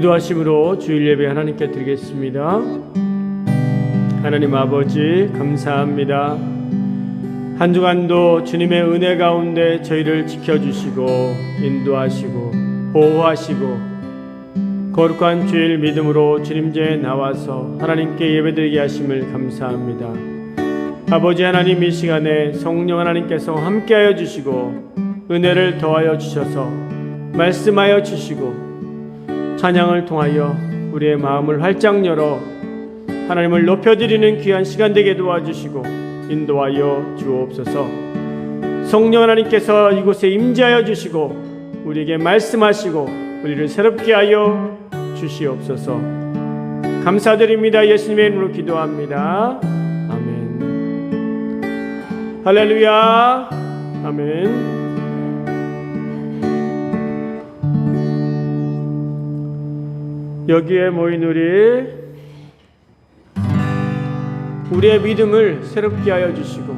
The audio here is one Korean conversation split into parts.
기도하심으로 주일 예배 하나님께 드리겠습니다. 하나님 아버지 감사합니다. 한 주간도 주님의 은혜 가운데 저희를 지켜주시고 인도하시고 보호하시고 거룩한 주일 믿음으로 주님제에 나와서 하나님께 예배드리게 하심을 감사합니다. 아버지 하나님, 이 시간에 성령 하나님께서 함께하여 주시고 은혜를 더하여 주셔서 말씀하여 주시고 찬양을 통하여 우리의 마음을 활짝 열어 하나님을 높여드리는 귀한 시간 되게 도와주시고 인도하여 주옵소서. 성령 하나님께서 이곳에 임재하여 주시고 우리에게 말씀하시고 우리를 새롭게 하여 주시옵소서. 감사드립니다. 예수님의 이름으로 기도합니다. 아멘. 할렐루야. 아멘. 여기에 모인 우리의 믿음을 새롭게 하여 주시고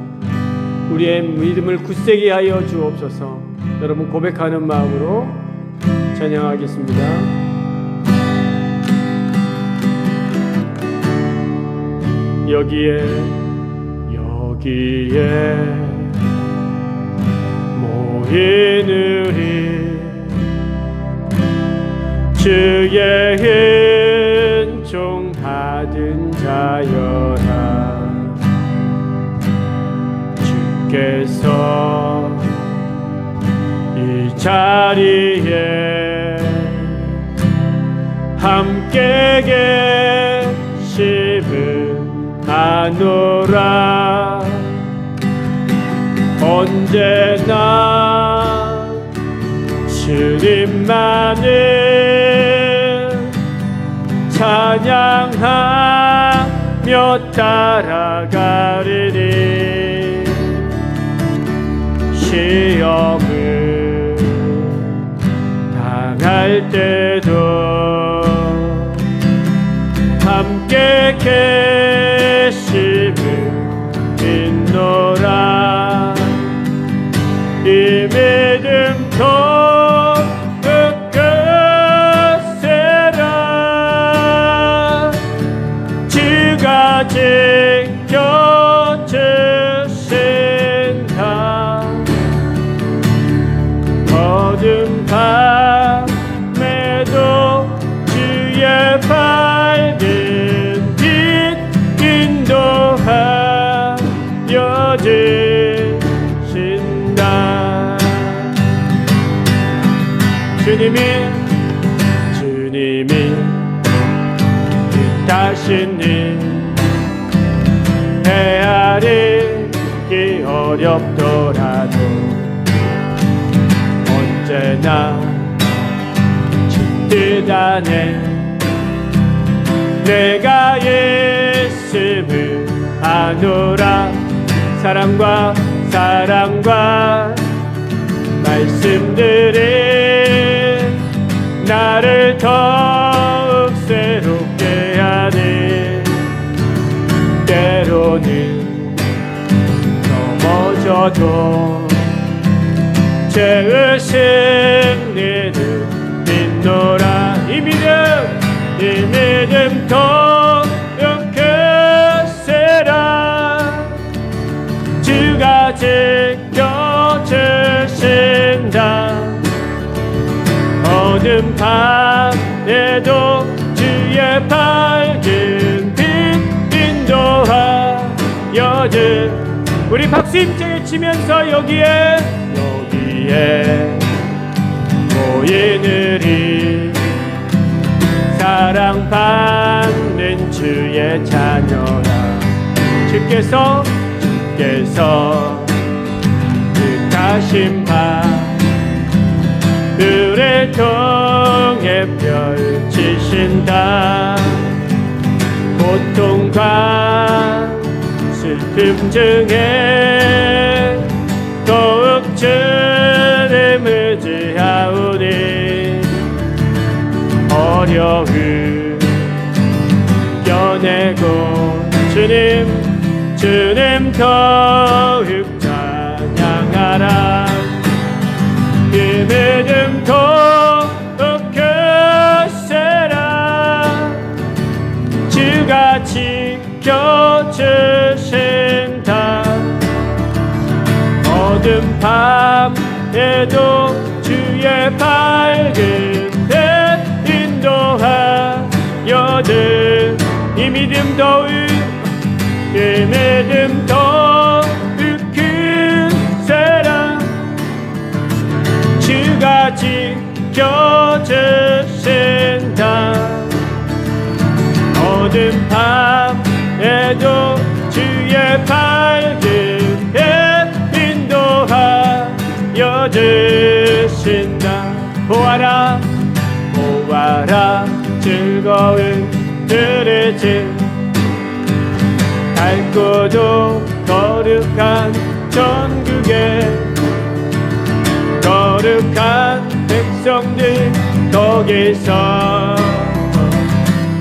우리의 믿음을 굳세게 하여 주옵소서. 여러분 고백하는 마음으로 찬양하겠습니다. 여기에 모인 우리 주의 은총 받은 자여라. 주께서 이 자리에 함께 계심을 아노라. 언제나 주님만을 찬양하며 따라가리니 시험을 당할 때도 함께 계심을 믿노라. 이 믿음 주가 지켜주신다. 어두운 밤에도 주의 밝은 빛 인도하여 주신다. 주님이 뜻하시니 헤아리기 어렵더라도 언제나 주뜻 안에 내가 있음을 아노라. 사랑과 말씀들이 나를 더욱 새롭게 하니 때로는 넘어져도 죄의 승리를 믿노라. 이 믿음 더욱 크세라. 주가 지켜주신다. 어두운 밤에도 주의 밝은 빛 인도하여 주. 우리 박수 힘차게 치면서 여기에 모이느리 사랑받는 주의 자녀라. 주께서 뜻하신 바들을 통해 펼치신다. 고통과 슬픔 중에 더욱 주님 의지하오니 어려움 이겨내고 주님 더욱 찬양하라. 그 믿음 더욱 크세라. 밤에도 주의 밝은 해 인도하여들 이 믿음 더욱 이 믿음 더욱 큰 사랑 주가 지켜주신다 어두운 밤에도 주의 밝은 해 인도하여 주신다 보아라 보아라 즐거운 들의 집 밝고도 거룩한 천국에 거룩한 백성들 거기서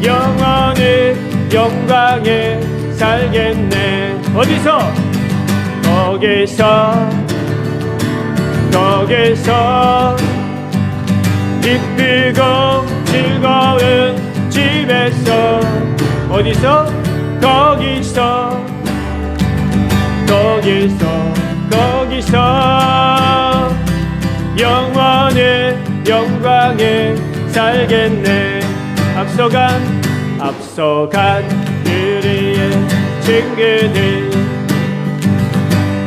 영원히 영광에 살겠네 어디서? 거기서 기쁘고 즐거운 집에서 어디서? 거기서 영원히 영광에 살겠네 앞서간 우리의 친구들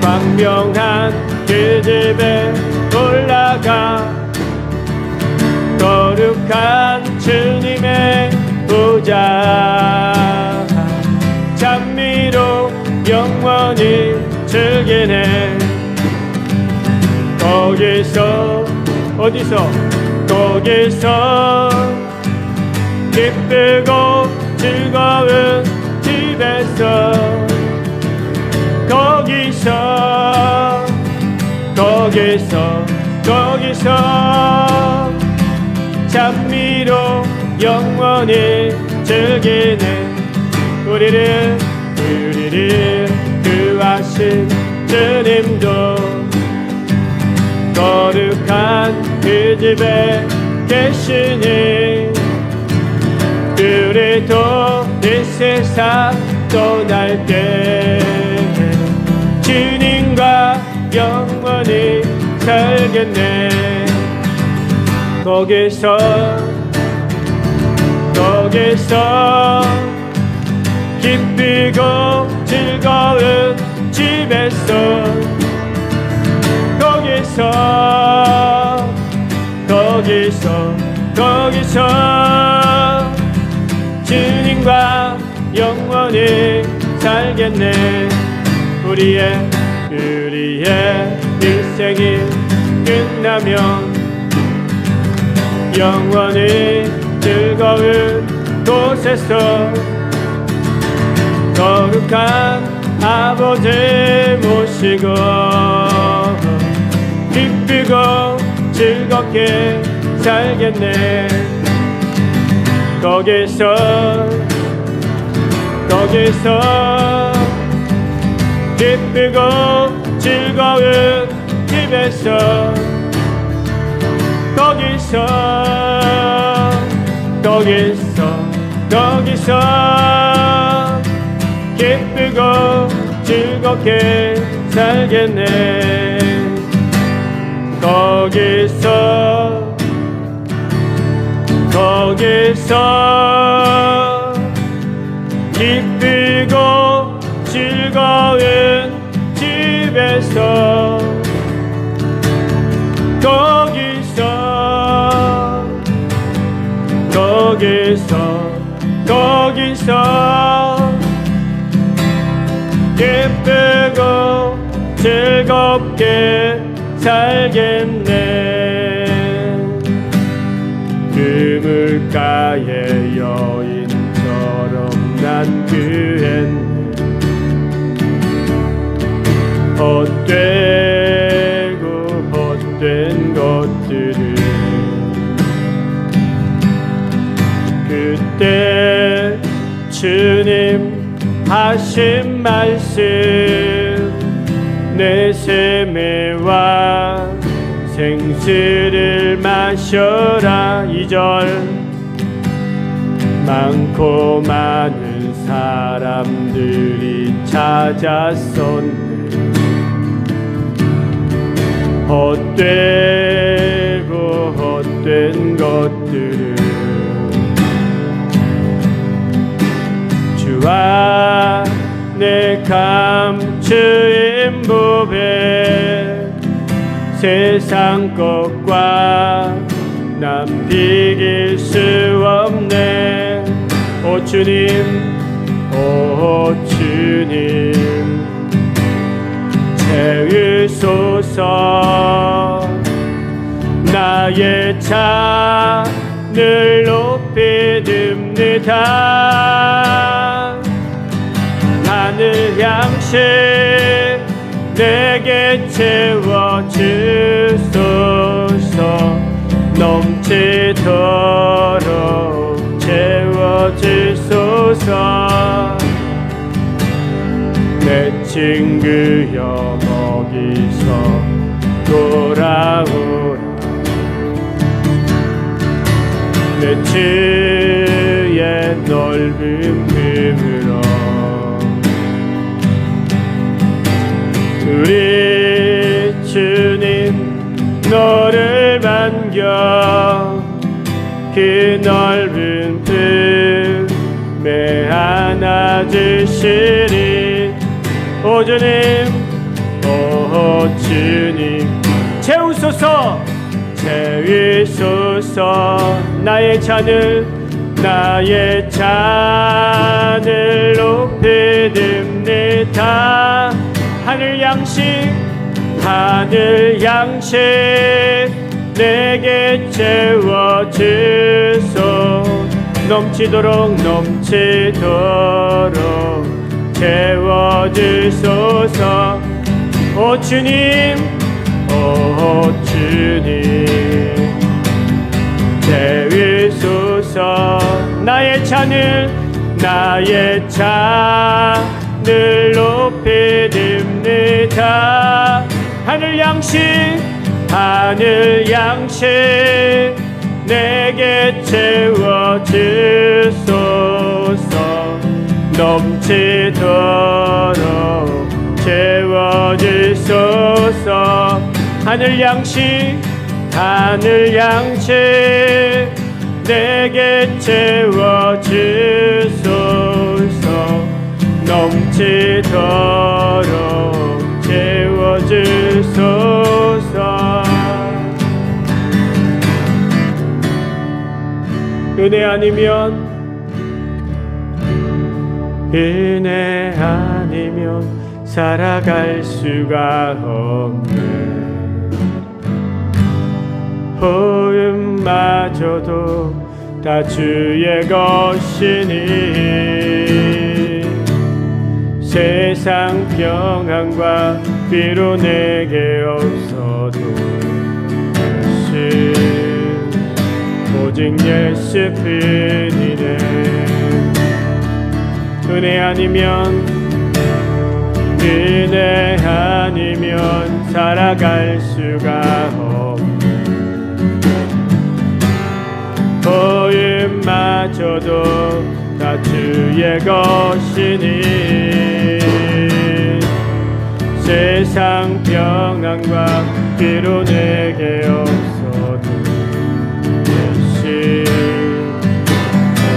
광명한 그 집에 올라가 거룩한 주님의 보좌 찬미로 영원히 즐기네 거기서 기쁘고 즐거운 집에서 거기서 찬미로 영원히 즐기네 우리를 구하신 주님도 거룩한 그 집에 계시니 우리도 이 세상 떠날 때 주님과 영원히 살겠네 거기서 기쁘고 즐거운 집에서 거기서 주님과 영원히 살겠네 우리의 일생이 끝나면 영원히 즐거운 곳에서 거룩한 아버지 모시고 기쁘고 즐겁게 살겠네 거기서 기쁘고 즐거운 집에서 거기서 기쁘고 즐겁게 살겠네 거기서 기쁘고 즐거운 집에서 거기서 기쁘고 즐겁게 살겠네 그 물가의 여인처럼 난 그했네 헛된 것들을 그때 주님 하신 말씀 내 세매와 생수를 마셔라 2절 많고 많은 사람들이 찾았었네 헛되고 헛된 것들을 주 안에 감추인 법에 세상 것과 난 비길 수 없네. 오 주님, 오 주님, 채우소서. 나의 잔을 높이 듭니다. 하늘 양식 내게 채워주소서. 넘치도록 채워주소서. 내 친구여 거기서 돌아오라. 내 주의 넓은 품으로 우리 주님 너를 반겨 그 넓은 품에 안아주시리. 오 주님, 오 주님, 채우소서. 채우소서. 나의 잔을 높이 듭니다. 하늘 양식 내게 채워주소. 넘치도록 채워주소서. 오 주님, 오 주님, 채우소서. 나의 잔을 높이 듭니다. 하늘 양식 내게 채워주소서. 넘치도록 채워주소서. 하늘 양식 내게 채워주소서. 넘치도록 채워주소서. 은혜 아니면 살아갈 수가 없네. 호흡마저도 다 주의 것이니 세상 평안과 비로 내게 없어도 오직 예수 뿐이네. 은혜 아니면 살아갈 수가 없네. 호흡마저도 다 주의 것이니 세상 평안과 비로 내게 없어도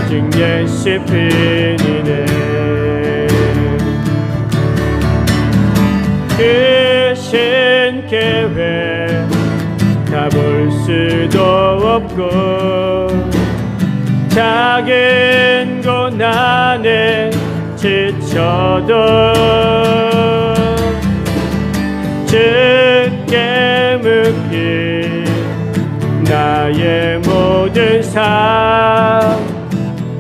오직 예수 뿐이네. 크신 계획 다 볼 수도 없고 작은 고난에 지쳐도 주께 묻기 나의 모든 삶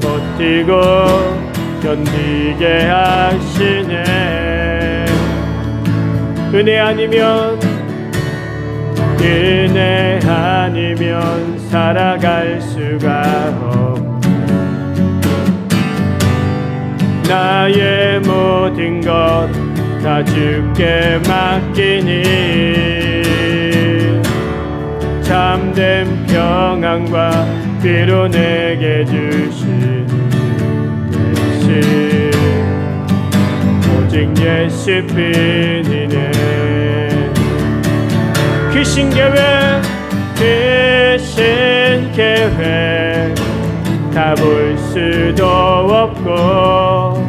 버티고 견디게 하시네. 은혜 아니면 살아갈 수가 없네. 나의 모든 것 다 주께 맡기니 참된 평안과 비로 내게 주시니 오직 예수 뿐이네. 크신 계획 크신 계획 다 볼 수도 없고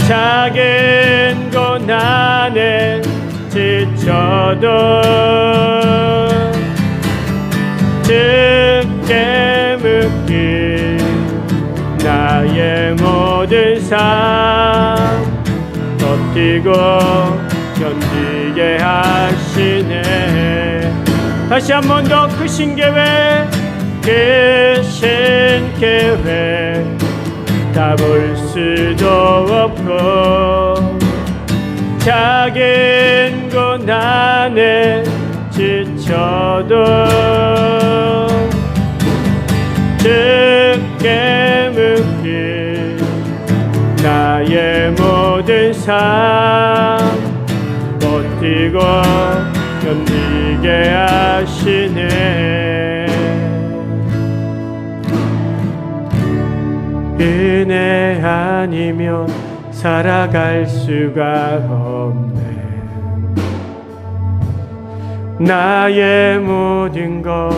작은 고난에 지쳐도 주께 묻기 나의 모든 삶 버티고 견디게 하시네. 다시 한 번 더 크신 계획 크신 계획 다 볼 수도 없고 작은 고난에 지쳐도 주께 묻기 나의 모든 삶 버티고 견디게 하시네. 은혜 아니면 살아갈 수가 없네. 나의 모든 것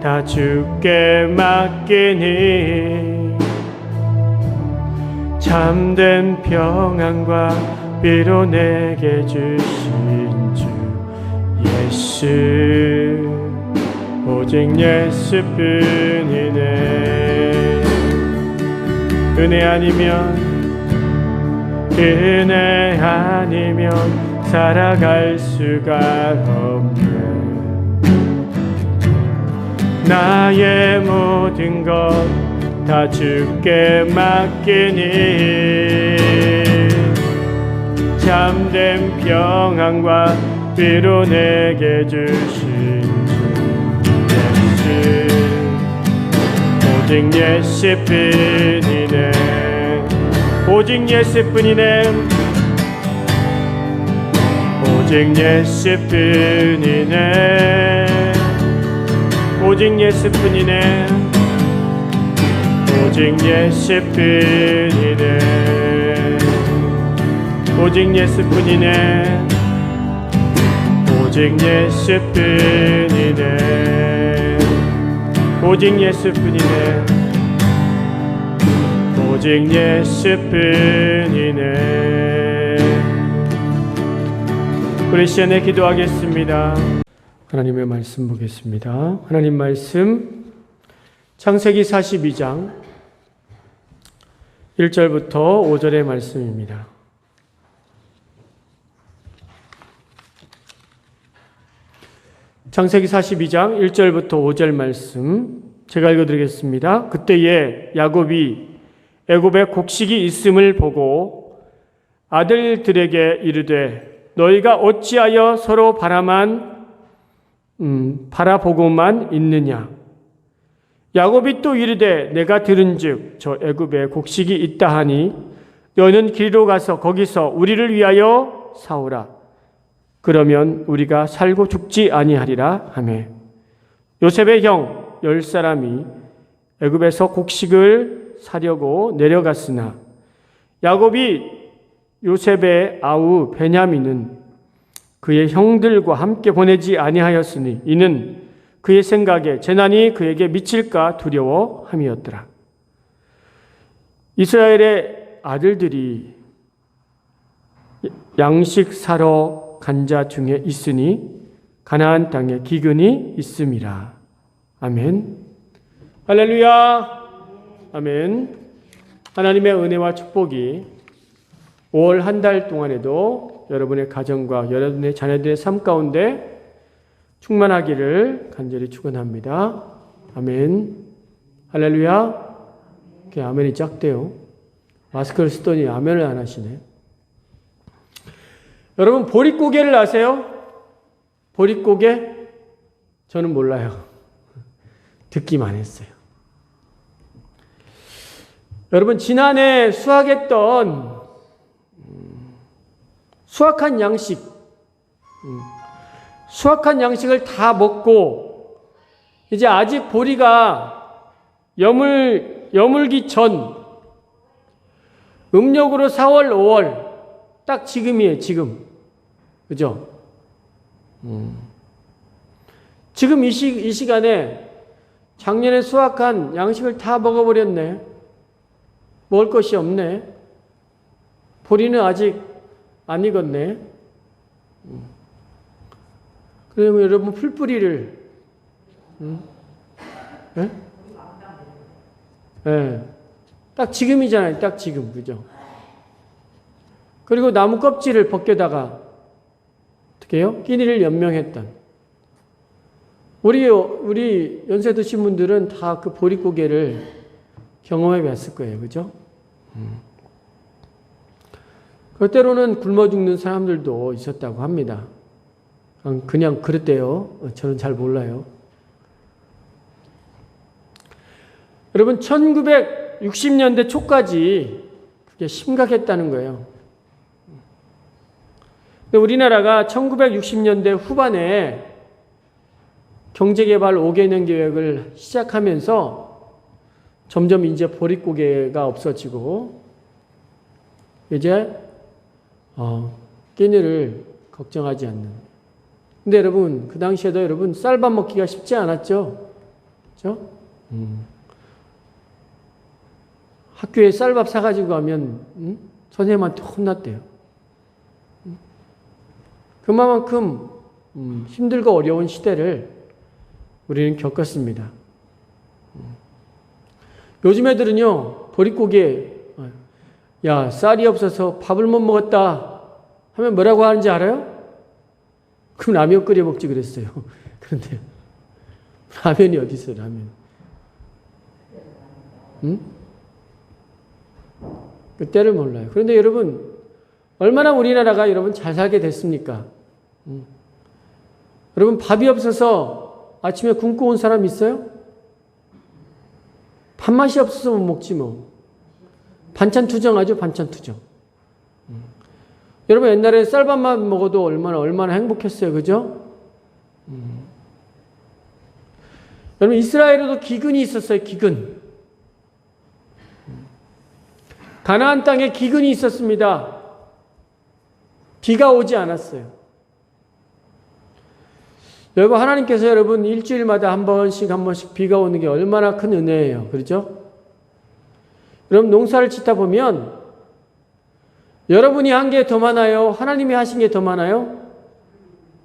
다 주께 맡기니 참된 평안과 위로 내게 주신 주 예수 오직 예수뿐이네. 은혜 아니면 살아갈 수가 없네. 나의 모든 것 다 주께 맡기니 참된 평안과 위로 내게 주신 주 예수 오직 예수뿐이네. 오직 예수뿐이네. 오직 예수뿐이네. 오직 예수뿐이네. 오직 예수뿐이네. 오직 예수뿐이네. 오직 예수뿐이네. 오직 예수뿐이네. 오직 예수뿐이네. 우리 시간에 기도하겠습니다. 하나님의 말씀 보겠습니다. 하나님 말씀 창세기 42장 1절부터 5절의 말씀입니다. 창세기 42장 1절부터 5절 말씀 제가 읽어드리겠습니다. 그때에 야곱이 애굽에 곡식이 있음을 보고 아들들에게 이르되 너희가 어찌하여 서로 바라보고만 있느냐. 야곱이 또 이르되 내가 들은즉 저 애굽에 곡식이 있다 하니 너희는 길로 가서 거기서 우리를 위하여 사오라. 그러면 우리가 살고 죽지 아니하리라 하매 요셉의 형 10사람이 애굽에서 곡식을 사려고 내려갔으나 야곱이 요셉의 아우 베냐민은 그의 형들과 함께 보내지 아니하였으니 이는 그의 생각에 재난이 그에게 미칠까 두려워함이었더라. 이스라엘의 아들들이 양식 사러 간 자 중에 있으니 가나안 땅에 기근이 있음이라. 아멘. 할렐루야. 아멘. 하나님의 은혜와 축복이 5월 한 달 동안에도 여러분의 가정과 여러분의 자녀들의 삶 가운데 충만하기를 간절히 축원합니다. 아멘. 할렐루야. 아멘이 작대요. 마스크를 쓰더니 아멘을 안 하시네. 여러분 보릿고개를 아세요? 보릿고개? 저는 몰라요. 듣기만 했어요. 여러분 지난해 수확했던 수확한 양식을 다 먹고 이제 아직 보리가 여물기 전 음력으로 4월, 5월 딱 지금이에요. 지금. 그죠? 지금 이 시간에 작년에 수확한 양식을 다 먹어버렸네. 먹을 것이 없네. 보리는 아직 안 익었네. 그러면 여러분 풀뿌리를 네? 네. 딱 지금이잖아요. 딱 지금. 그죠? 그리고 나무 껍질을 벗겨다가 어떻게 해요? 끼니를 연명했던. 우리 연세 드신 분들은 다 그 보릿고개를 경험해 봤을 거예요. 그죠? 그 때로는 굶어 죽는 사람들도 있었다고 합니다. 그냥 그랬대요. 저는 잘 몰라요. 여러분 1960년대 초까지 그게 심각했다는 거예요. 근데 우리나라가 1960년대 후반에 경제개발 5개년 계획을 시작하면서 점점 이제 보릿고개가 없어지고 이제 끼니를 걱정하지 않는. 근데 여러분 그 당시에도 여러분 쌀밥 먹기가 쉽지 않았죠. 그렇죠? 학교에 쌀밥 사가지고 가면 선생님한테 혼났대요. 그만큼 힘들고 어려운 시대를 우리는 겪었습니다. 요즘 애들은요, 보릿고개, 야, 쌀이 없어서 밥을 못 먹었다 하면 뭐라고 하는지 알아요? 그럼 라면 끓여 먹지 그랬어요. 그런데 라면이 어디 있어요, 라면? 그때를 몰라요. 그런데 여러분, 얼마나 우리나라가 여러분 잘 살게 됐습니까? 여러분, 밥이 없어서 아침에 굶고 온 사람 있어요? 밥맛이 없어서 못 먹지 뭐. 반찬 투정하죠, 반찬 투정. 여러분, 옛날에 쌀밥만 먹어도 얼마나 행복했어요, 그죠? 여러분, 이스라엘에도 기근이 있었어요, 기근. 가나안 땅에 기근이 있었습니다. 비가 오지 않았어요. 여러분, 하나님께서 여러분 일주일마다 한 번씩 비가 오는 게 얼마나 큰 은혜예요. 그렇죠? 여러분, 농사를 짓다 보면 여러분이 한 게 더 많아요? 하나님이 하신 게 더 많아요?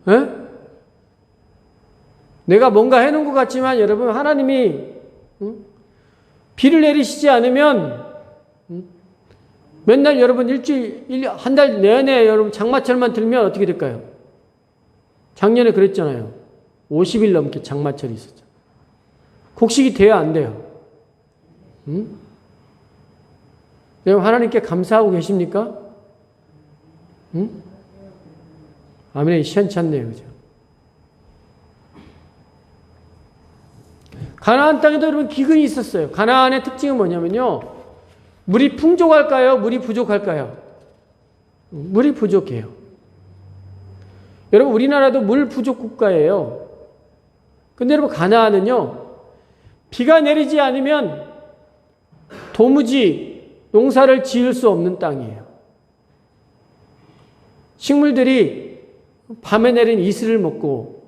에? 내가 뭔가 해놓은 것 같지만 여러분, 하나님이 비를 내리시지 않으면 맨날 여러분 한 달 내내 여러분 장마철만 들면 어떻게 될까요? 작년에 그랬잖아요. 50일 넘게 장마철이 있었죠. 곡식이 돼야 안 돼요. 여러분 하나님께 감사하고 계십니까? 아멘. 시원치 않네요. 그죠? 가나안 땅에도 여러분 기근이 있었어요. 가나안의 특징은 뭐냐면요. 물이 풍족할까요? 물이 부족할까요? 물이 부족해요. 여러분 우리나라도 물 부족 국가예요. 근데 여러분 가나안은요. 비가 내리지 않으면 도무지 농사를 지을 수 없는 땅이에요. 식물들이 밤에 내린 이슬을 먹고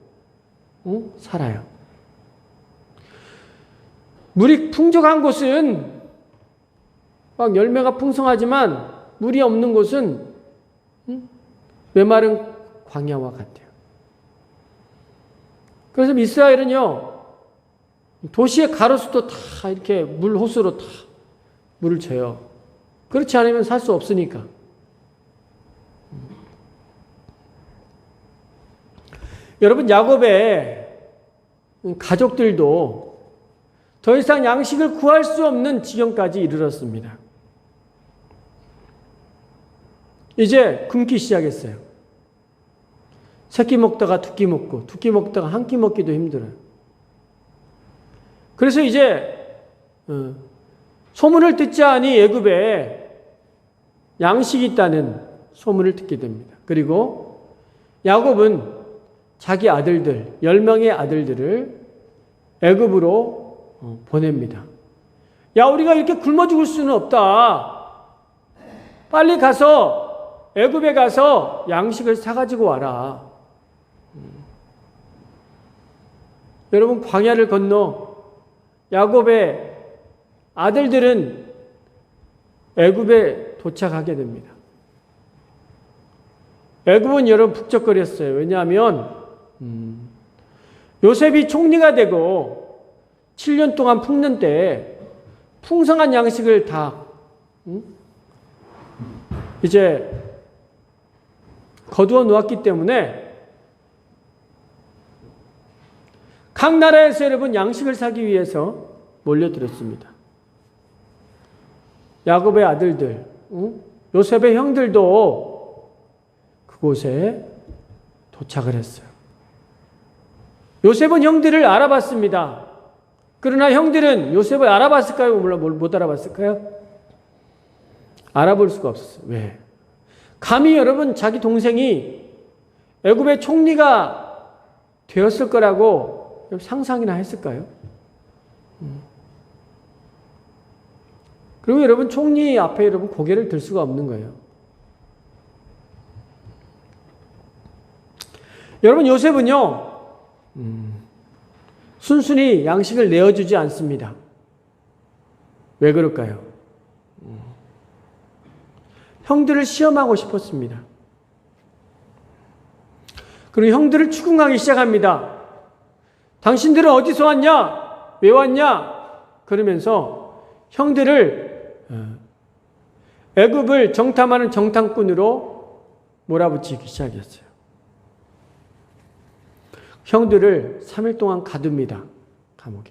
살아요. 물이 풍족한 곳은 막 열매가 풍성하지만 물이 없는 곳은 메마른 광야와 같아요. 그래서 이스라엘은요, 도시의 가로수도 다 이렇게 물 호수로 다 물을 줘요. 그렇지 않으면 살 수 없으니까. 여러분, 야곱의 가족들도 더 이상 양식을 구할 수 없는 지경까지 이르렀습니다. 이제 굶기 시작했어요. 새끼 먹다가 두 끼 먹고, 두 끼 먹다가 한 끼 먹기도 힘들어요. 그래서 이제 소문을 듣자니 애굽에 양식이 있다는 소문을 듣게 됩니다. 그리고 야곱은 자기 아들들, 10명의 아들들을 애굽으로 보냅니다. 야, 우리가 이렇게 굶어 죽을 수는 없다. 빨리 가서 애굽에 가서 양식을 사가지고 와라. 여러분 광야를 건너 야곱의 아들들은 애굽에 도착하게 됩니다. 애굽은 여러분 북적거렸어요. 왜냐하면 요셉이 총리가 되고 7년 동안 품는 때 풍성한 양식을 다 이제 거두어 놓았기 때문에 각 나라에서 여러분 양식을 사기 위해서 몰려들었습니다. 야곱의 아들들, 요셉의 형들도 그곳에 도착을 했어요. 요셉은 형들을 알아봤습니다. 그러나 형들은 요셉을 알아봤을까요? 물론 못 알아봤을까요? 알아볼 수가 없었어요. 왜? 감히 여러분 자기 동생이 애굽의 총리가 되었을 거라고 상상이나 했을까요? 그리고 여러분 총리 앞에 여러분 고개를 들 수가 없는 거예요. 여러분 요셉은요 순순히 양식을 내어주지 않습니다. 왜 그럴까요? 형들을 시험하고 싶었습니다. 그리고 형들을 추궁하기 시작합니다. 당신들은 어디서 왔냐? 왜 왔냐? 그러면서 형들을 애굽을 정탐하는 정탐꾼으로 몰아붙이기 시작했어요. 형들을 3일 동안 가둡니다. 감옥에.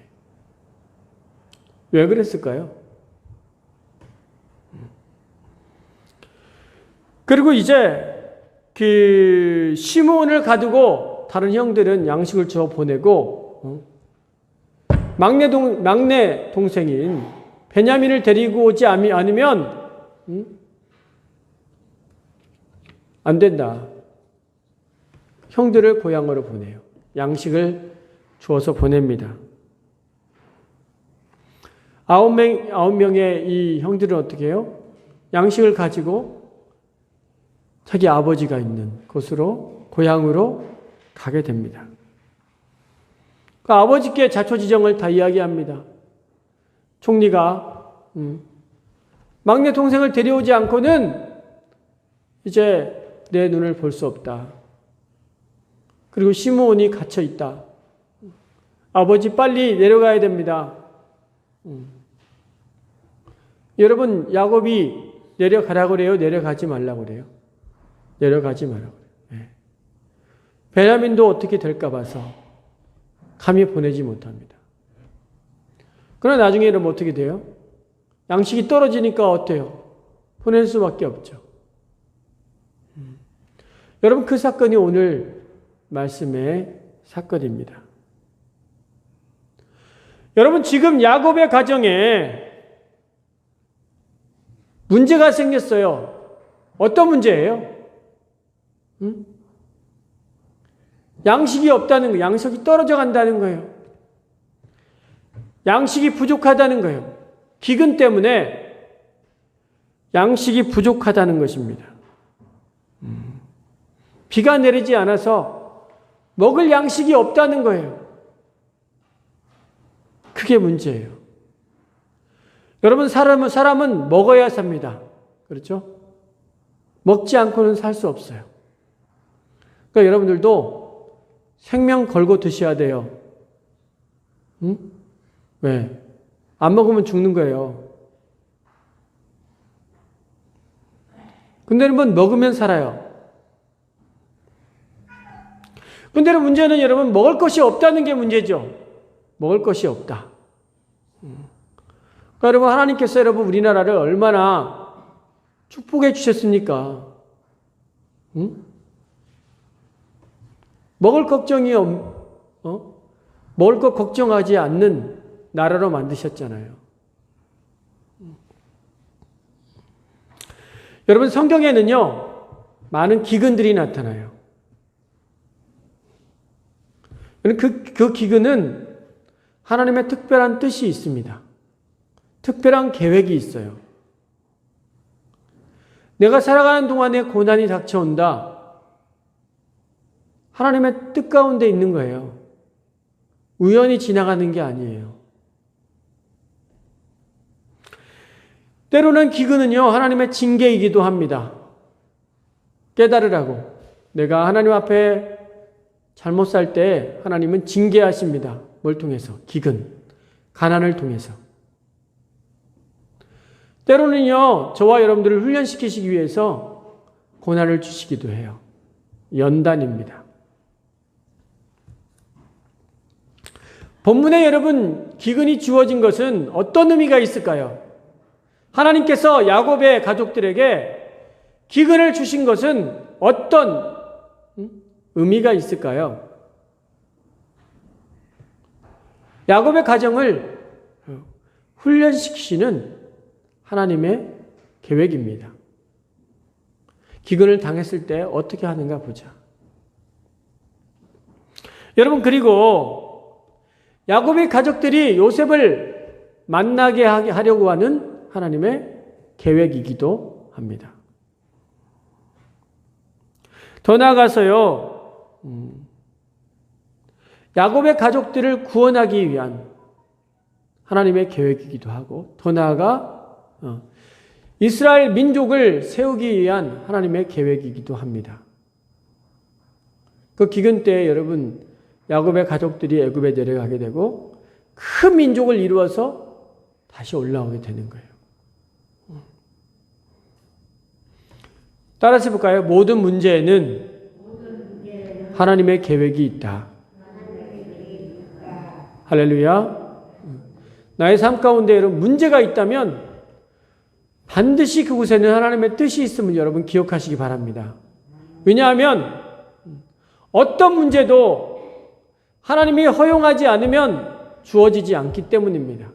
왜 그랬을까요? 그리고 이제 그 시므온을 가두고 다른 형들은 양식을 줘 보내고 막내 동생인 베냐민을 데리고 오지 않으면 안 된다. 형들을 고향으로 보내요. 양식을 주어서 보냅니다. 9명의 이 형들은 어떻게 해요? 양식을 가지고 자기 아버지가 있는 곳으로 고향으로 가게 됩니다. 그 아버지께 자초지정을 다 이야기합니다. 총리가 막내 동생을 데려오지 않고는 이제 내 눈을 볼 수 없다. 그리고 시므온이 갇혀 있다. 아버지 빨리 내려가야 됩니다. 여러분 야곱이 내려가라고 그래요? 내려가지 말라고 그래요? 내려가지 말라고 그래요. 네. 베냐민도 어떻게 될까 봐서 감히 보내지 못합니다. 그러나 나중에 여러분 어떻게 돼요? 양식이 떨어지니까 어때요? 보낼 수밖에 없죠. 여러분 그 사건이 오늘 말씀의 사건입니다. 여러분 지금 야곱의 가정에 문제가 생겼어요. 어떤 문제예요? 양식이 없다는 거예요. 양식이 떨어져 간다는 거예요. 양식이 부족하다는 거예요. 기근 때문에 양식이 부족하다는 것입니다. 비가 내리지 않아서 먹을 양식이 없다는 거예요. 그게 문제예요. 여러분 사람은 먹어야 삽니다. 그렇죠? 먹지 않고는 살 수 없어요. 그러니까 여러분들도 생명 걸고 드셔야 돼요. 왜? 안 먹으면 죽는 거예요. 근데 여러분 먹으면 살아요. 근데 문제는 여러분 먹을 것이 없다는 게 문제죠. 먹을 것이 없다. 그러니까 여러분 하나님께서 여러분 우리나라를 얼마나 축복해 주셨습니까? 먹을 걱정이 먹을 것 걱정하지 않는 나라로 만드셨잖아요. 여러분 성경에는요 많은 기근들이 나타나요. 그 기근은 하나님의 특별한 뜻이 있습니다. 특별한 계획이 있어요. 내가 살아가는 동안에 고난이 닥쳐온다. 하나님의 뜻 가운데 있는 거예요. 우연히 지나가는 게 아니에요. 때로는 기근은요, 하나님의 징계이기도 합니다. 깨달으라고. 내가 하나님 앞에 잘못 살 때 하나님은 징계하십니다. 뭘 통해서? 기근, 가난을 통해서. 때로는요, 저와 여러분들을 훈련시키시기 위해서 고난을 주시기도 해요. 연단입니다. 본문에 여러분, 기근이 주어진 것은 어떤 의미가 있을까요? 하나님께서 야곱의 가족들에게 기근을 주신 것은 어떤 의미가 있을까요? 야곱의 가정을 훈련시키시는 하나님의 계획입니다. 기근을 당했을 때 어떻게 하는가 보자. 여러분, 그리고 야곱의 가족들이 요셉을 만나게 하려고 하는 하나님의 계획이기도 합니다. 더 나아가서요, 야곱의 가족들을 구원하기 위한 하나님의 계획이기도 하고, 더 나아가 이스라엘 민족을 세우기 위한 하나님의 계획이기도 합니다. 그 기근 때에 여러분, 야곱의 가족들이 애굽에 내려가게 되고 큰 민족을 이루어서 다시 올라오게 되는 거예요. 따라서 볼까요? 모든 문제에는 하나님의 계획이 있다. 할렐루야. 나의 삶 가운데 여러분 문제가 있다면 반드시 그곳에는 하나님의 뜻이 있음을 여러분 기억하시기 바랍니다. 왜냐하면 어떤 문제도 하나님이 허용하지 않으면 주어지지 않기 때문입니다.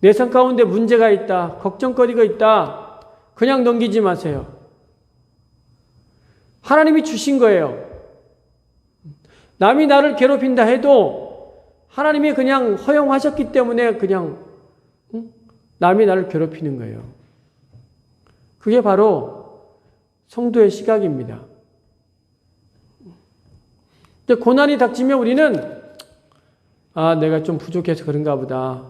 내 삶 가운데 문제가 있다, 걱정거리가 있다, 그냥 넘기지 마세요. 하나님이 주신 거예요. 남이 나를 괴롭힌다 해도 하나님이 그냥 허용하셨기 때문에 그냥 남이 나를 괴롭히는 거예요. 그게 바로 성도의 시각입니다. 고난이 닥치면 우리는 내가 좀 부족해서 그런가 보다.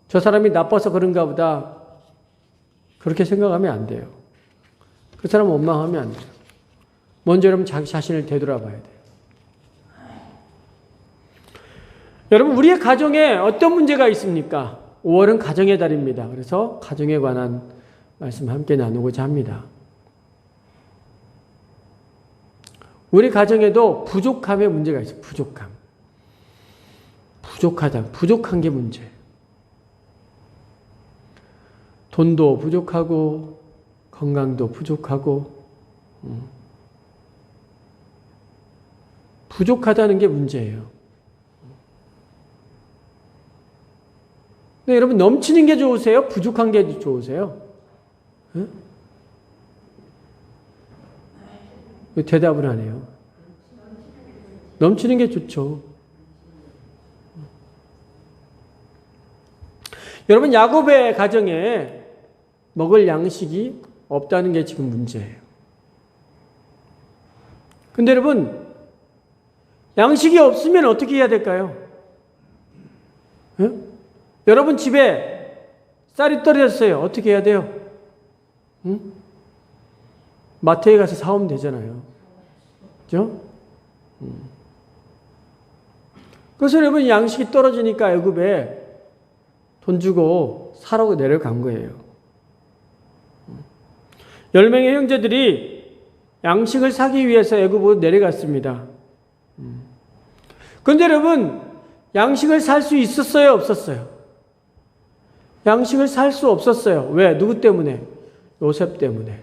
저 사람이 나빠서 그런가 보다. 그렇게 생각하면 안 돼요. 그 사람 원망하면 안 돼요. 먼저 여러분 자기 자신을 되돌아봐야 돼요. 여러분 우리의 가정에 어떤 문제가 있습니까? 5월은 가정의 달입니다. 그래서 가정에 관한 말씀 함께 나누고자 합니다. 우리 가정에도 부족함의 문제가 있어요. 부족함. 부족한 게 문제예요. 돈도 부족하고 건강도 부족하고 부족하다는 게 문제예요. 근데 여러분 넘치는 게 좋으세요? 부족한 게 좋으세요? 네? 왜 대답을 안 해요? 넘치는 게 좋죠. 여러분 야곱의 가정에 먹을 양식이 없다는 게 지금 문제예요. 근데 여러분 양식이 없으면 어떻게 해야 될까요? 네? 여러분 집에 쌀이 떨어졌어요. 어떻게 해야 돼요? 응? 마트에 가서 사오면 되잖아요. 그죠? 그래서 여러분 양식이 떨어지니까 애굽에 돈 주고 사라고 내려간 거예요. 10명의 형제들이 양식을 사기 위해서 애굽으로 내려갔습니다. 그런데 여러분 양식을 살 수 있었어요? 없었어요? 양식을 살 수 없었어요. 왜? 누구 때문에? 요셉 때문에.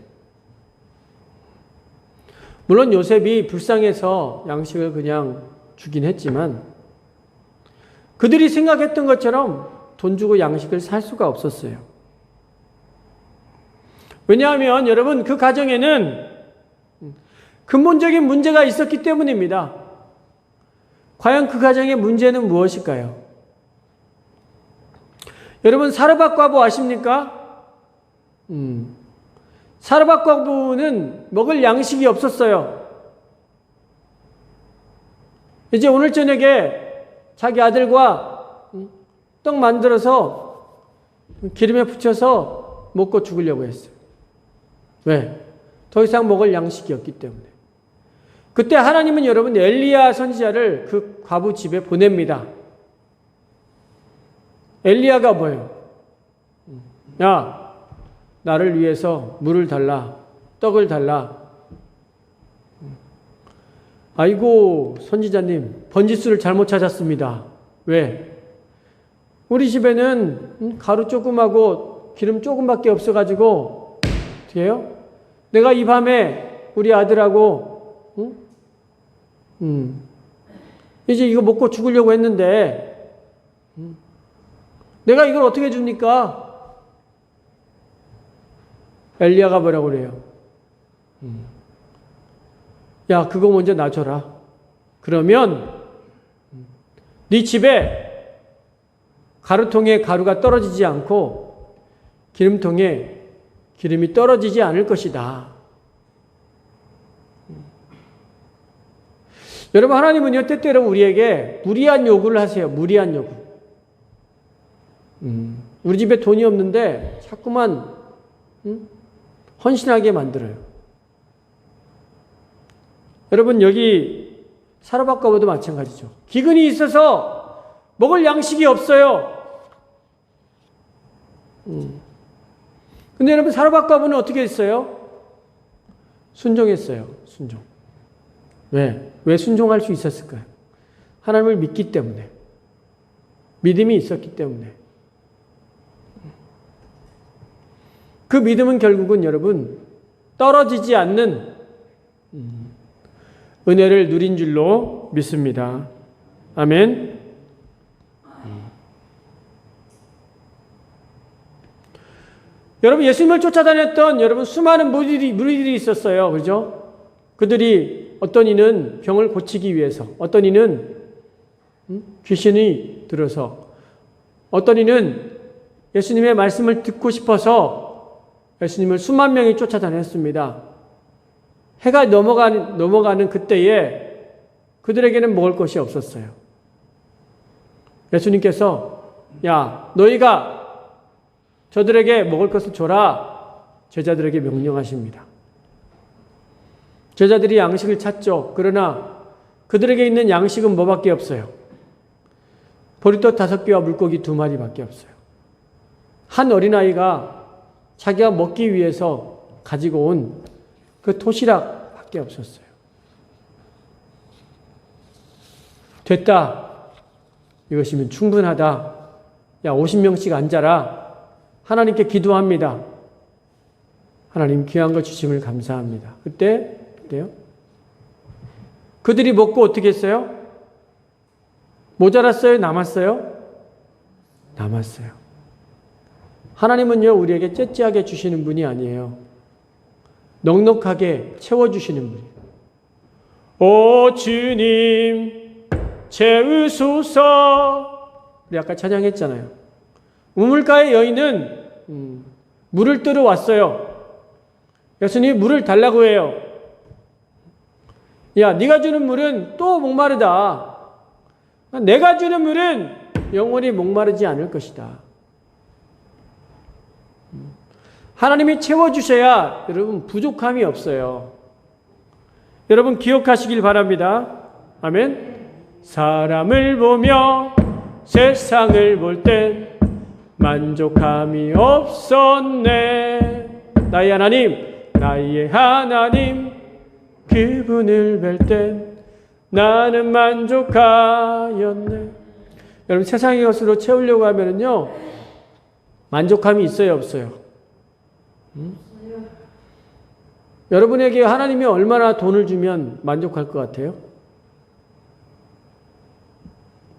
물론 요셉이 불쌍해서 양식을 그냥 주긴 했지만 그들이 생각했던 것처럼 돈 주고 양식을 살 수가 없었어요. 왜냐하면 여러분 그 가정에는 근본적인 문제가 있었기 때문입니다. 과연 그 가정의 문제는 무엇일까요? 여러분 사르밧 과부 아십니까? 사르밧 과부는 먹을 양식이 없었어요. 이제 오늘 저녁에 자기 아들과 떡 만들어서 기름에 부쳐서 먹고 죽으려고 했어요. 왜? 더 이상 먹을 양식이 없기 때문에. 그때 하나님은 여러분 엘리야 선지자를 그 과부 집에 보냅니다. 엘리야가 뭐예요? 야, 나를 위해서 물을 달라, 떡을 달라. 아이고, 선지자님, 번지수를 잘못 찾았습니다. 왜? 우리 집에는 가루 조금하고 기름 조금밖에 없어가지고 어떻게 해요? 내가 이 밤에 우리 아들하고 이제 이거 먹고 죽으려고 했는데 내가 이걸 어떻게 줍니까? 엘리야가 뭐라고 그래요? 야, 그거 먼저 놔줘라. 그러면 네 집에 가루통에 가루가 떨어지지 않고 기름통에 기름이 떨어지지 않을 것이다. 여러분, 하나님은요, 때때로 우리에게 무리한 요구를 하세요. 무리한 요구. 우리 집에 돈이 없는데 자꾸만 헌신하게 만들어요. 여러분, 여기 사르밧가보도 마찬가지죠. 기근이 있어서 먹을 양식이 없어요. 근데 여러분, 사르밧가보는 어떻게 했어요? 순종했어요. 순종. 왜? 왜 순종할 수 있었을까요? 하나님을 믿기 때문에. 믿음이 있었기 때문에. 그 믿음은 결국은 여러분 떨어지지 않는 은혜를 누린 줄로 믿습니다. 아멘. 여러분, 예수님을 쫓아다녔던 여러분 수많은 무리들이 있었어요. 그죠? 그들이 어떤 이는 병을 고치기 위해서, 어떤 이는 귀신이 들어서, 어떤 이는 예수님의 말씀을 듣고 싶어서 예수님을 수만 명이 쫓아다녔습니다. 해가 넘어가는 그때에 그들에게는 먹을 것이 없었어요. 예수님께서 야, 너희가 저들에게 먹을 것을 줘라. 제자들에게 명령하십니다. 제자들이 양식을 찾죠. 그러나 그들에게 있는 양식은 뭐밖에 없어요? 보리떡 5개와 물고기 2마리밖에 없어요. 한 어린아이가 자기가 먹기 위해서 가지고 온 그 토시락밖에 없었어요. 됐다. 이것이면 충분하다. 야, 50명씩 앉아라. 하나님께 기도합니다. 하나님 귀한 거 주심을 감사합니다. 그때요? 그들이 먹고 어떻게 했어요? 모자랐어요? 남았어요? 남았어요. 하나님은요, 우리에게 째째하게 주시는 분이 아니에요. 넉넉하게 채워주시는 분이에요. 오 주님 채우소서. 우리 아까 찬양했잖아요. 우물가의 여인은 물을 뜨러 왔어요. 예수님이 물을 달라고 해요. 야, 네가 주는 물은 또 목마르다. 내가 주는 물은 영원히 목마르지 않을 것이다. 하나님이 채워주셔야 여러분 부족함이 없어요. 여러분 기억하시길 바랍니다. 아멘. 사람을 보며 세상을 볼 땐 만족함이 없었네. 나의 하나님 그분을 뵐 땐 나는 만족하였네. 여러분 세상의 것으로 채우려고 하면은요 만족함이 있어요, 없어요? 여러분에게 하나님이 얼마나 돈을 주면 만족할 것 같아요?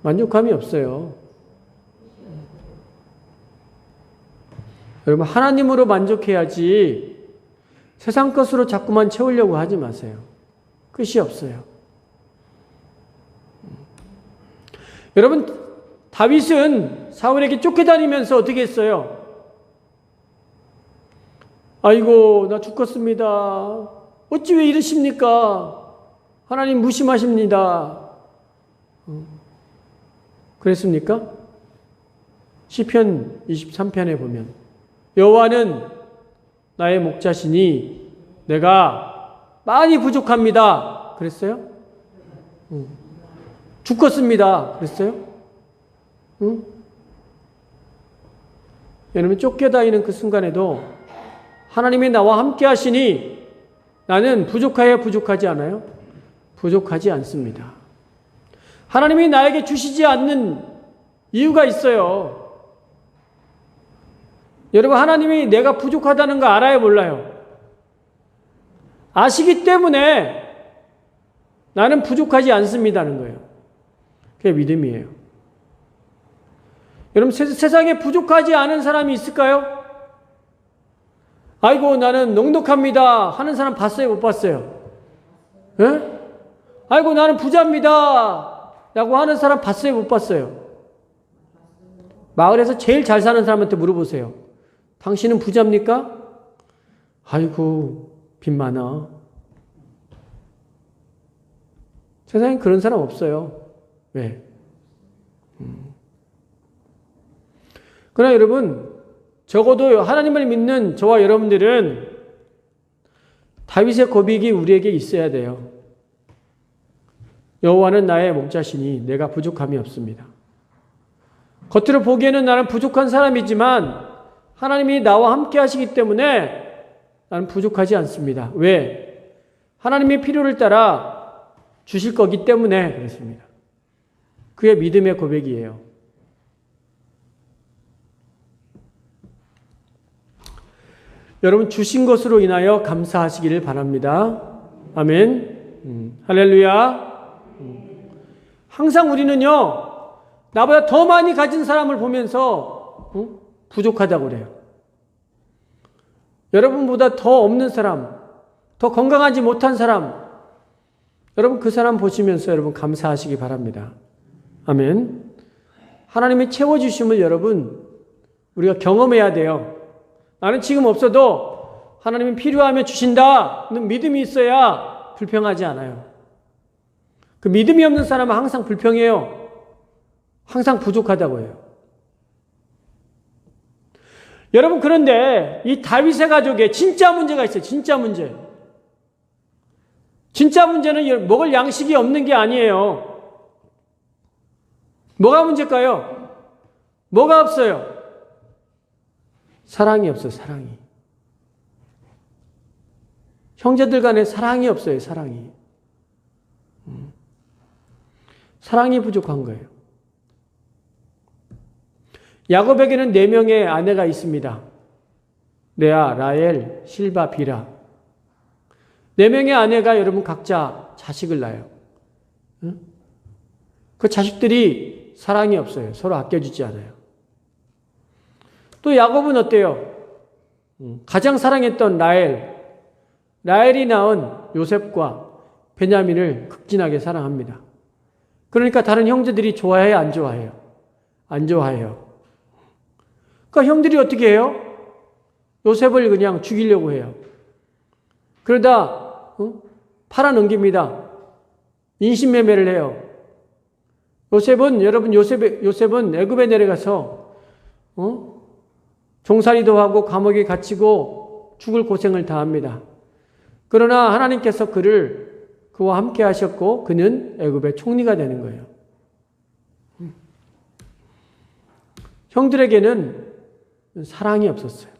만족함이 없어요. 여러분 하나님으로 만족해야지 세상 것으로 자꾸만 채우려고 하지 마세요. 끝이 없어요. 여러분 다윗은 사울에게 쫓겨다니면서 어떻게 했어요? 아이고 나 죽겠습니다. 어찌 왜 이러십니까? 하나님 무심하십니다. 그랬습니까? 시편 23편에 보면 여호와는 나의 목자시니 내가 많이 부족합니다. 그랬어요? 죽겠습니다. 그랬어요? 응? 여러분 쫓겨다니는 그 순간에도 하나님이 나와 함께 하시니 나는 부족하여 부족하지 않아요? 부족하지 않습니다. 하나님이 나에게 주시지 않는 이유가 있어요. 여러분 하나님이 내가 부족하다는 거 알아요, 몰라요? 아시기 때문에 나는 부족하지 않습니다는 거예요. 그게 믿음이에요. 여러분 세상에 부족하지 않은 사람이 있을까요? 아이고 나는 넉넉합니다 하는 사람 봤어요, 못 봤어요? 예? 아이고 나는 부자입니다 라고 하는 사람 봤어요, 못 봤어요? 마을에서 제일 잘 사는 사람한테 물어보세요. 당신은 부자입니까? 아이고 빚 많아. 세상에 그런 사람 없어요. 왜? 그러나 여러분 적어도 하나님을 믿는 저와 여러분들은 다윗의 고백이 우리에게 있어야 돼요. 여호와는 나의 목자시니 내가 부족함이 없습니다. 겉으로 보기에는 나는 부족한 사람이지만 하나님이 나와 함께 하시기 때문에 나는 부족하지 않습니다. 왜? 하나님의 필요를 따라 주실 거기 때문에 그렇습니다. 그게 믿음의 고백이에요. 여러분 주신 것으로 인하여 감사하시기를 바랍니다. 아멘. 할렐루야. 항상 우리는요 나보다 더 많이 가진 사람을 보면서 부족하다고 그래요. 여러분보다 더 없는 사람, 더 건강하지 못한 사람, 여러분 그 사람 보시면서 여러분 감사하시기 바랍니다. 아멘. 하나님이 채워주심을 여러분 우리가 경험해야 돼요. 나는 지금 없어도 하나님이 필요하면 주신다는 믿음이 있어야 불평하지 않아요. 그 믿음이 없는 사람은 항상 불평해요. 항상 부족하다고 해요. 여러분 그런데 이 다윗의 가족에 진짜 문제가 있어요. 진짜 문제. 진짜 문제는 먹을 양식이 없는 게 아니에요. 뭐가 문제일까요? 뭐가 없어요? 사랑이 없어요. 사랑이. 형제들 간에 사랑이 없어요. 사랑이. 사랑이 부족한 거예요. 야곱에게는 4명의 아내가 있습니다. 레아, 라헬, 실바, 비라. 4명의 아내가 여러분 각자 자식을 낳아요. 그 자식들이 사랑이 없어요. 서로 아껴주지 않아요. 또 야곱은 어때요? 가장 사랑했던 라헬이 낳은 요셉과 베냐민을 극진하게 사랑합니다. 그러니까 다른 형제들이 좋아해요? 안 좋아해요? 안 좋아해요. 그러니까 형들이 어떻게 해요? 요셉을 그냥 죽이려고 해요. 그러다 팔아넘깁니다. 인신매매를 해요. 요셉은 애굽에 내려가서 종살이도 하고 감옥에 갇히고 죽을 고생을 다합니다. 그러나 하나님께서 그와 함께 하셨고 그는 애굽의 총리가 되는 거예요. 형들에게는 사랑이 없었어요.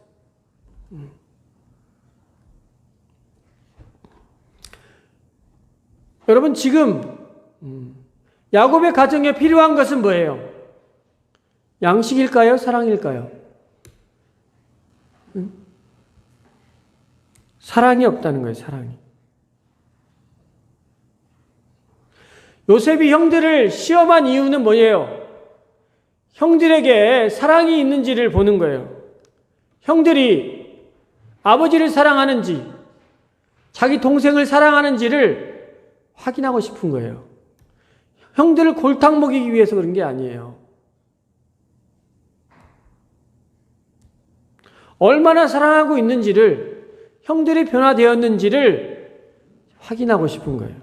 여러분 지금 야곱의 가정에 필요한 것은 뭐예요? 양식일까요? 사랑일까요? 사랑이 없다는 거예요. 사랑이. 요셉이 형들을 시험한 이유는 뭐예요? 형들에게 사랑이 있는지를 보는 거예요. 형들이 아버지를 사랑하는지 자기 동생을 사랑하는지를 확인하고 싶은 거예요. 형들을 골탕 먹이기 위해서 그런 게 아니에요. 얼마나 사랑하고 있는지를, 형들이 변화되었는지를 확인하고 싶은 거예요.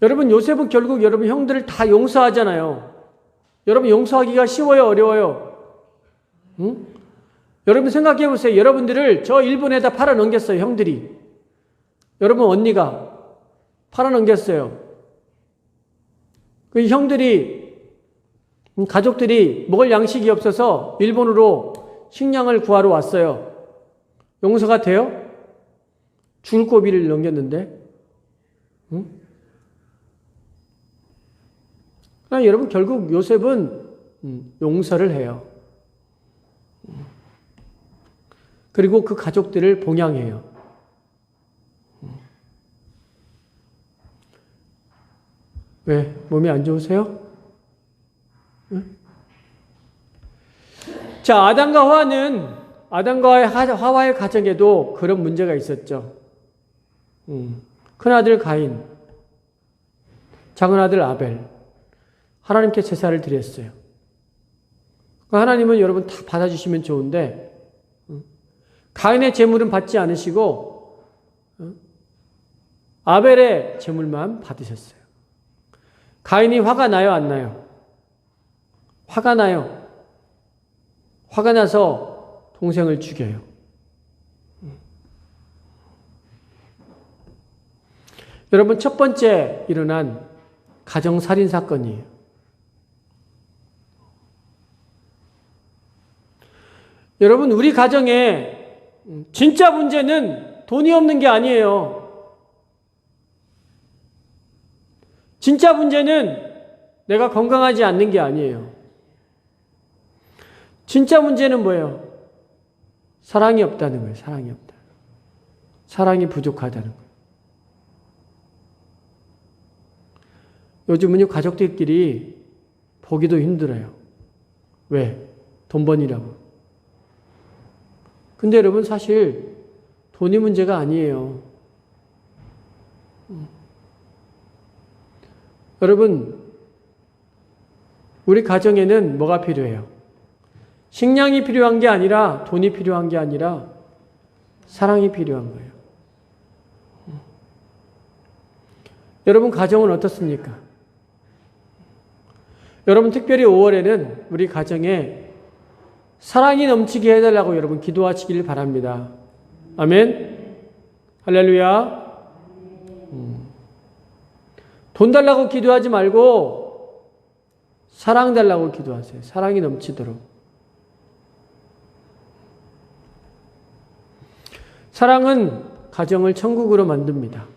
여러분, 요셉은 결국 여러분 형들을 다 용서하잖아요. 여러분, 용서하기가 쉬워요, 어려워요? 응? 여러분 생각해 보세요. 여러분들을 저 일본에다 팔아 넘겼어요, 형들이. 여러분, 언니가 팔아 넘겼어요. 그 형들이, 가족들이 먹을 양식이 없어서 일본으로 식량을 구하러 왔어요. 용서가 돼요? 죽을 고비를 넘겼는데. 응? 그러나 여러분, 결국 요셉은 용서를 해요. 그리고 그 가족들을 봉양해요. 왜? 몸이 안 좋으세요? 응? 자, 아담과 하와의 가정에도 그런 문제가 있었죠. 큰아들 가인, 작은아들 아벨, 하나님께 제사를 드렸어요. 하나님은 여러분 다 받아주시면 좋은데, 가인의 제물은 받지 않으시고, 아벨의 제물만 받으셨어요. 가인이 화가 나요, 안 나요? 화가 나요. 화가 나서 동생을 죽여요. 여러분, 첫 번째 일어난 가정살인 사건이에요. 여러분, 우리 가정에 진짜 문제는 돈이 없는 게 아니에요. 진짜 문제는 내가 건강하지 않는 게 아니에요. 진짜 문제는 뭐예요? 사랑이 없다는 거예요. 사랑이 없다. 사랑이 부족하다는 거예요. 요즘은요, 가족들끼리 보기도 힘들어요. 왜? 돈 버니라고. 근데 여러분, 사실 돈이 문제가 아니에요. 여러분, 우리 가정에는 뭐가 필요해요? 식량이 필요한 게 아니라, 돈이 필요한 게 아니라 사랑이 필요한 거예요. 여러분, 가정은 어떻습니까? 여러분, 특별히 5월에는 우리 가정에 사랑이 넘치게 해달라고 여러분 기도하시길 바랍니다. 아멘. 할렐루야. 돈 달라고 기도하지 말고 사랑 달라고 기도하세요. 사랑이 넘치도록. 사랑은 가정을 천국으로 만듭니다.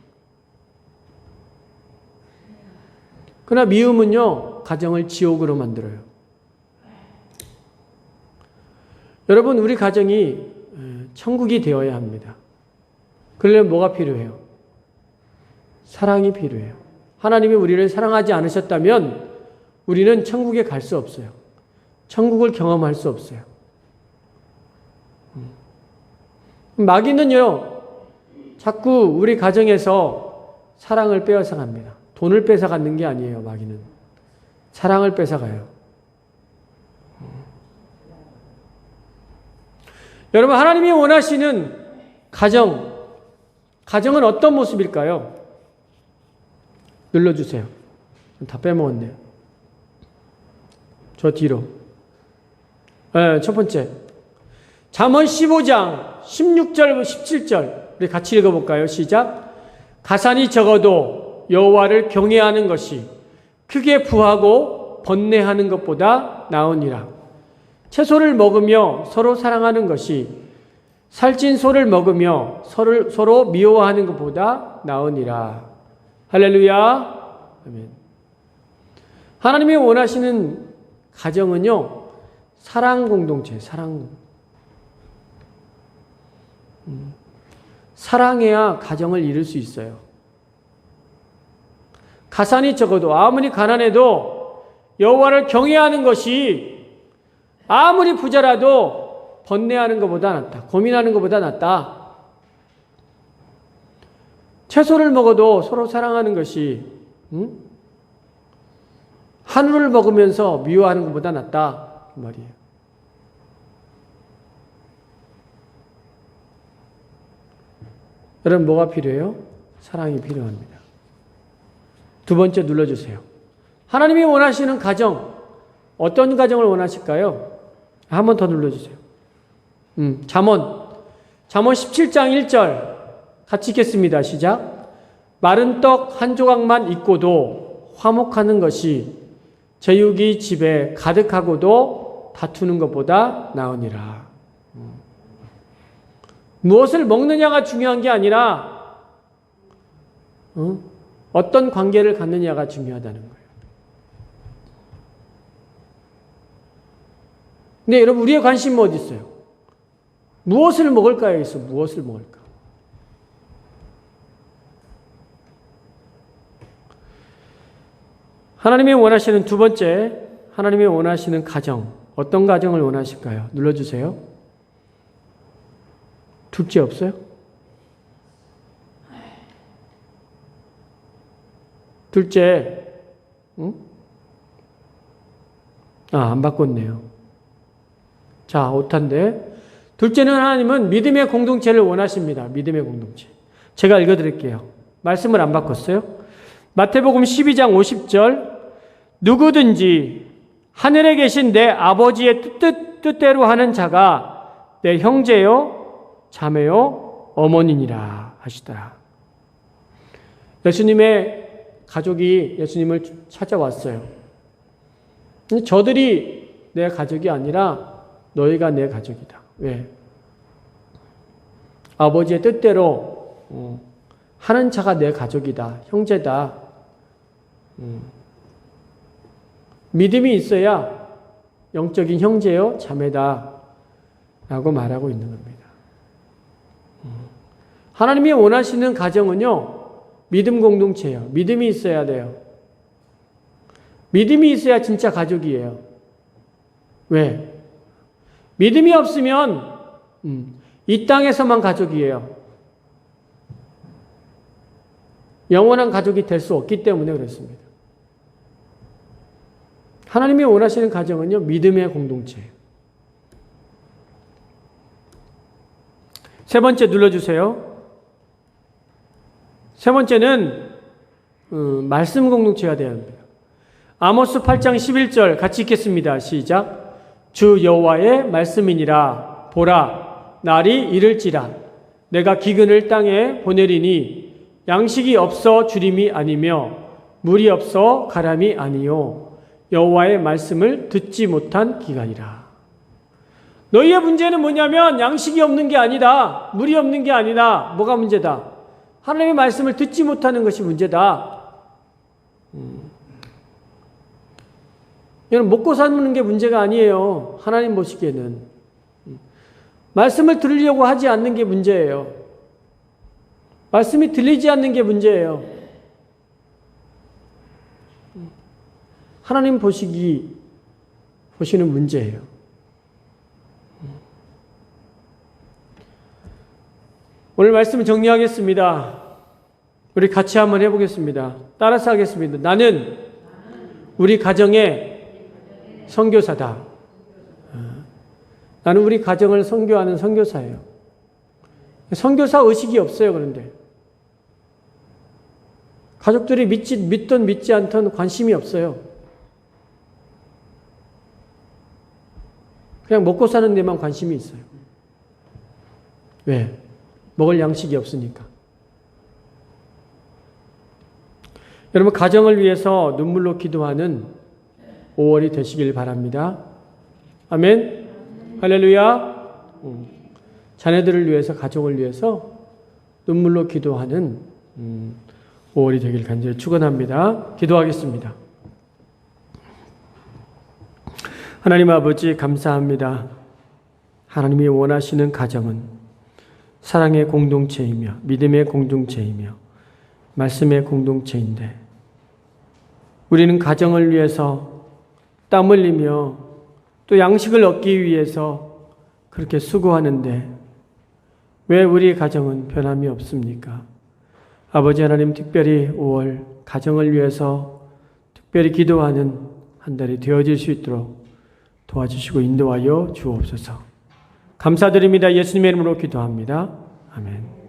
그러나 미움은요, 가정을 지옥으로 만들어요. 여러분, 우리 가정이 천국이 되어야 합니다. 그러려면 뭐가 필요해요? 사랑이 필요해요. 하나님이 우리를 사랑하지 않으셨다면 우리는 천국에 갈 수 없어요. 천국을 경험할 수 없어요. 마귀는요, 자꾸 우리 가정에서 사랑을 빼앗아 갑니다. 돈을 뺏어 갖는 게 아니에요, 마귀는. 사랑을 뺏어 가요. 여러분, 하나님이 원하시는 가정은 어떤 모습일까요? 눌러주세요. 다 빼먹었네요. 저 뒤로. 네, 첫 번째. 잠언 15장 16절 17절 우리 같이 읽어볼까요? 시작. 가산이 적어도 여호와를 경외하는 것이 크게 부하고 번뇌하는 것보다 나으니라. 채소를 먹으며 서로 사랑하는 것이 살찐 소를 먹으며 서로 미워하는 것보다 나으니라. 할렐루야. 아멘. 하나님이 원하시는 가정은요, 사랑 공동체, 사랑해야 가정을 이룰 수 있어요. 가산이 적어도, 아무리 가난해도 여호와를 경외하는 것이 아무리 부자라도 번뇌하는 것보다 낫다. 고민하는 것보다 낫다. 채소를 먹어도 서로 사랑하는 것이 한우를 먹으면서 미워하는 것보다 낫다. 그 말이에요. 여러분, 뭐가 필요해요? 사랑이 필요합니다. 두 번째 눌러주세요. 하나님이 원하시는 가정, 어떤 가정을 원하실까요? 한 번 더 눌러주세요. 잠언 17장 1절 같이 읽겠습니다. 시작. 마른 떡 한 조각만 있고도 화목하는 것이 제육이 집에 가득하고도 다투는 것보다 나으니라. 무엇을 먹느냐가 중요한 게 아니라 어떤 관계를 갖느냐가 중요하다는 거예요. 근데 여러분, 우리의 관심은 어디 있어요? 무엇을 먹을까에 있어. 무엇을 먹을까? 하나님이 원하시는 두 번째, 하나님이 원하시는 가정, 어떤 가정을 원하실까요? 눌러주세요. 둘째 없어요? 둘째, 안 바꿨네요. 자, 오탄데. 둘째는 하나님은 믿음의 공동체를 원하십니다. 믿음의 공동체. 제가 읽어드릴게요. 말씀을 안 바꿨어요. 마태복음 12장 50절. 누구든지 하늘에 계신 내 아버지의 뜻대로 하는 자가 내 형제요, 자매요, 어머니니라 하시더라. 예수님의 가족이 예수님을 찾아왔어요. 저들이 내 가족이 아니라 너희가 내 가족이다. 왜? 아버지의 뜻대로 하는 자가 내 가족이다. 형제다. 믿음이 있어야 영적인 형제요, 자매다 라고 말하고 있는 겁니다. 하나님이 원하시는 가정은요, 믿음 공동체예요. 믿음이 있어야 돼요. 믿음이 있어야 진짜 가족이에요. 왜? 믿음이 없으면 이 땅에서만 가족이에요. 영원한 가족이 될 수 없기 때문에 그렇습니다. 하나님이 원하시는 가정은요, 믿음의 공동체예요. 세 번째 눌러주세요. 세 번째는 말씀 공동체가 되어야 합니다. 아모스 8장 11절 같이 읽겠습니다. 시작. 주 여호와의 말씀이니라. 보라, 날이 이를지라. 내가 기근을 땅에 보내리니 양식이 없어 주림이 아니며 물이 없어 가람이 아니요 여호와의 말씀을 듣지 못한 기간이라. 너희의 문제는 뭐냐면 양식이 없는 게 아니다. 물이 없는 게 아니다. 뭐가 문제다? 하나님의 말씀을 듣지 못하는 것이 문제다. 이건 먹고 사는 게 문제가 아니에요. 하나님 보시기에는. 말씀을 들으려고 하지 않는 게 문제예요. 말씀이 들리지 않는 게 문제예요. 하나님 보시는 문제예요. 오늘 말씀을 정리하겠습니다. 우리 같이 한번 해보겠습니다. 따라서 하겠습니다. 나는 우리 가정의 선교사다. 나는 우리 가정을 선교하는 선교사예요. 선교사 의식이 없어요. 그런데 가족들이 믿든 믿지 않든 관심이 없어요. 그냥 먹고 사는 데만 관심이 있어요. 왜? 먹을 양식이 없으니까. 여러분, 가정을 위해서 눈물로 기도하는 5월이 되시길 바랍니다. 아멘. 할렐루야. 자녀들을 위해서, 가족을 위해서 눈물로 기도하는 5월이 되길 간절히 축원합니다. 기도하겠습니다. 하나님 아버지, 감사합니다. 하나님이 원하시는 가정은 사랑의 공동체이며 믿음의 공동체이며 말씀의 공동체인데, 우리는 가정을 위해서 땀 흘리며 또 양식을 얻기 위해서 그렇게 수고하는데 왜 우리 가정은 변함이 없습니까? 아버지 하나님, 특별히 5월 가정을 위해서 특별히 기도하는 한 달이 되어질 수 있도록 도와주시고 인도하여 주옵소서. 감사드립니다. 예수님의 이름으로 기도합니다. 아멘.